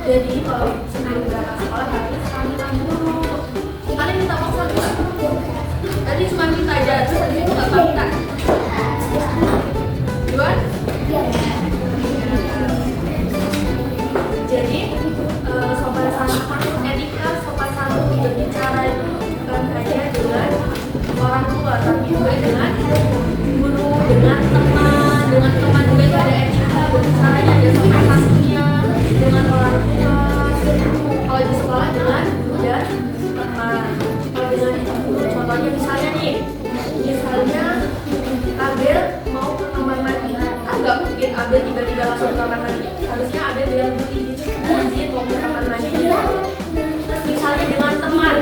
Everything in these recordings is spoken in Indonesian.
Jadi kalau sebelum berangkat sekolah harus pamitan dulu. Kalian minta maaf nggak? Tadi cuma minta aja, terus tadi itu nggak pamitan. Juan? Jadi sopan santun, etika sopan santun berbicara itu bukan hanya dengan orang tua, tapi juga dengan guru, dengan teman juga itu ada etika berbicaranya, ada sopan santunnya dengan orang tua. Kalau di sekolah dengan guru dan teman. Kalau dengan guru, contohnya misalnya Abel mau ke kamar mandi, nggak mungkin Abel tiba-tiba langsung ke kamar mandi. Harusnya Abel bilang dulu izin mau ke kamar mandi. Terus misalnya dengan teman,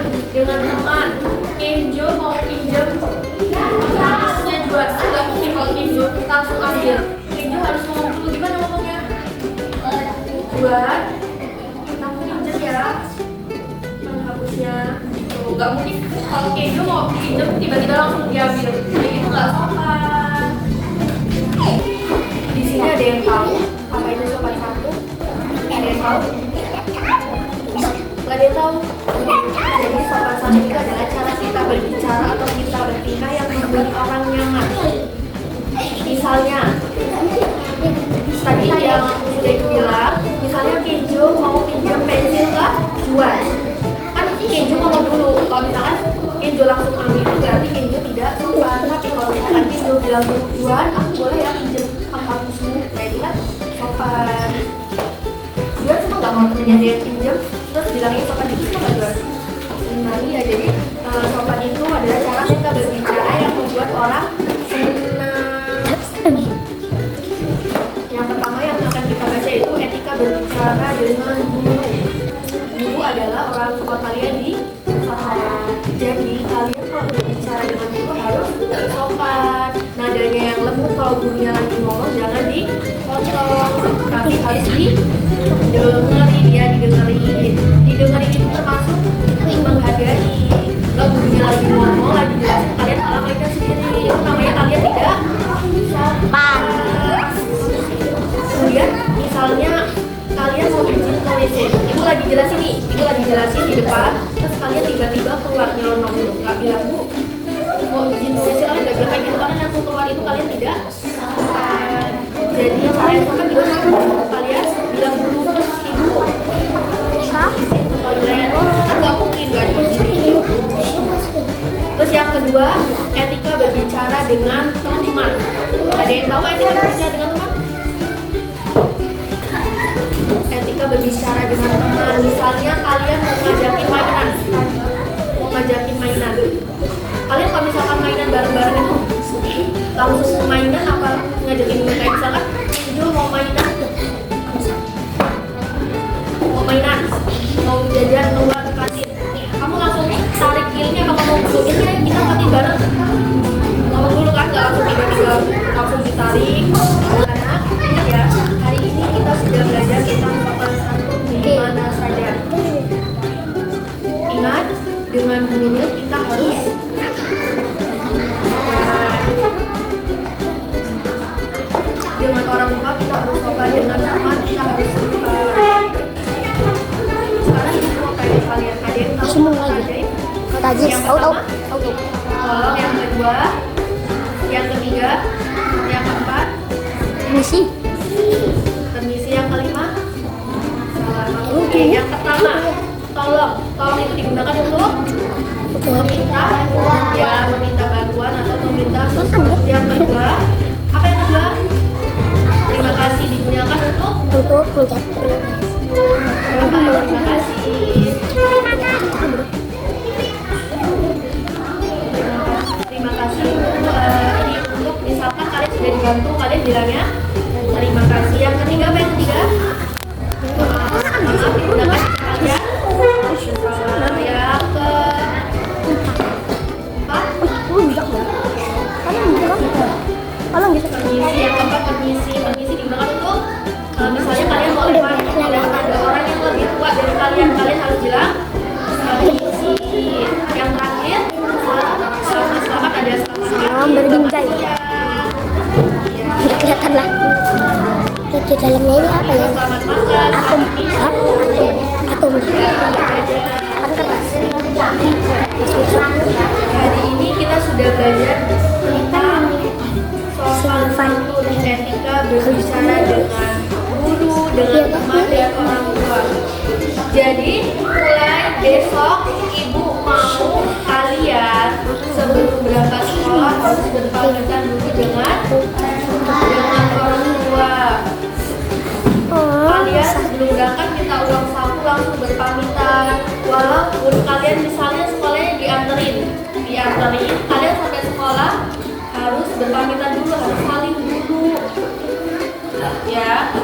Kenjo mau pinjam harusnya juga nggak mungkin kalau Kenjo kita langsung ambil. Kenjo harus ngomong dulu, gimana ngomongnya? Juan, kamu pinjam ya penghapusnya. Tuh, nggak mungkin kalau Kenjo mau pinjam tiba-tiba langsung diambil. Jadi itu nggak sopan. Di sini ada yang tahu apa itu sopan santun? Ada yang tahu? Nggak ada yang tahu. Jadi sopan santun itu adalah cara kita berbicara atau kita bertingkah yang membuat orang nyaman. Misalnya, tadi yang sudah bilang, misalnya Kenjo mau pinjam pensil ke Juan. Kan Kenjo ngomong dulu. Kalau misalkan Kenjo langsung ambil, berarti Kenjo tidak sopan. Tapi kalau misalkan Kenjo bilang ke Juan, aku boleh ya pinjam penghapusmu, nah itu kan sopan. Juan cuma nggak mau punya dia pinjam, terus bilangnya sopan itu nggak Juan? Nah ya, jadi sopan itu adalah cara kita berbicara yang membuat orang senang. Yang pertama yang akan kita baca itu etika berbicara dengan guru. Guru adalah orang tua kalian di sekolah. Jadi kalian kalau berbicara dengan guru harus sopan. Nadanya yang lembut, kalau gurunya lagi ngomong jangan dipotong, tapi harus didengerin ya, didengerin itu termasuk menghargai. Kalau gurunya lagi ngomong, lagi jelasin, kalian malah mereka sendiri, itu namanya kalian tidak sopan. Kemudian misalnya kalian mau izin ke WC, ibu lagi jelasin di depan, terus kalian tiba-tiba keluar nyelonong gitu, nggak bilang bu mau izin ke WC, kalian nggak bilang kayak gitu, kalian langsung keluar, itu kalian tidak sopan. Jadi kalian sopan gimana? Kalian bilang dulu terus ibu toilet, kan nggak mungkin nggak diizinin. Terus yang kedua, etika berbicara dengan teman. Ada yang tahu etika berbicara dengan teman? Etika berbicara dengan teman, misalnya kalian mau ngajakin mainan. Kalian kalau misalkan mainan bareng-bareng itu langsung mainan apa ngajakin kayak misalkan Kenjo mau mainan, mau jajan keluar ke kantin, kamu langsung tarik pilnya apa kamu duluin ya kita kantin bareng? Ngomong dulu kan, nggak langsung tiba-tiba langsung ditarik. Karena ya hari ini kita sudah belajar tentang sopan santun di mana saja. Ingat, dengan mulut kita harus dengan orang tua kita harus sopan, dengan teman kita harus sopan. Sekarang ini mau kayak kalian ada yang tahu ajaib? Yang pertama, tolong. Yang kedua, yang ketiga, yang keempat, permisi. Yang kelima, selamat. Oke, yang pertama, tolong itu digunakan untuk meminta bantuan atau meminta sesuatu. Yang kedua, apa yang kedua? Terima kasih digunakan untuk mengucapkan terima kasih. Terima kasih ini untuk misalkan kalian sudah dibantu, kalian bilangnya terima kasih. Yang ketiga, apa yang ketiga? Maaf digunakan kalian. Permisi. Yang keempat, permisi digunakan untuk misalnya kalian mau lewat ada orang yang lebih tua dari kalian harus bilang permisi. Yang terakhir, selamat ada selamat berbinjai. Kelihatan lah. dalamnya ini apa ya? Selamat makan. Atom, atom, kan keras. Hari ini kita sudah belajar tentang soal santun etika berbicara dengan guru, dengan teman dan orang tua. Jadi mulai besok ibu mau kalian sebelum berangkat sekolah harus berpamitan dulu dengan orang tua. Kalian sebelum berangkat minta uang saku langsung berpamitan. Walaupun kalian misalnya sekolahnya dianterin, kalian sampai sekolah harus berpamitan dulu, harus saling dulu. Ya,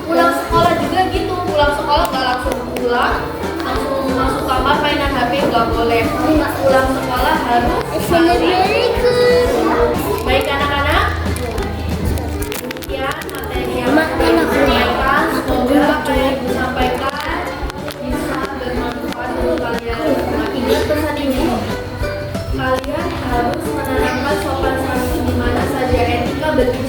pulang sekolah juga gitu. Pulang sekolah nggak langsung pulang, langsung masuk kamar mainan HP, nggak boleh. Pulang sekolah harus saling. Baik anak-anak, ya materi yang disampaikan, semoga apa yang ibu sampaikan bisa bermanfaat untuk kalian. Nah, ingat pesan ibu, kalian harus menanamkan sopan santun di mana saja, etika berbicara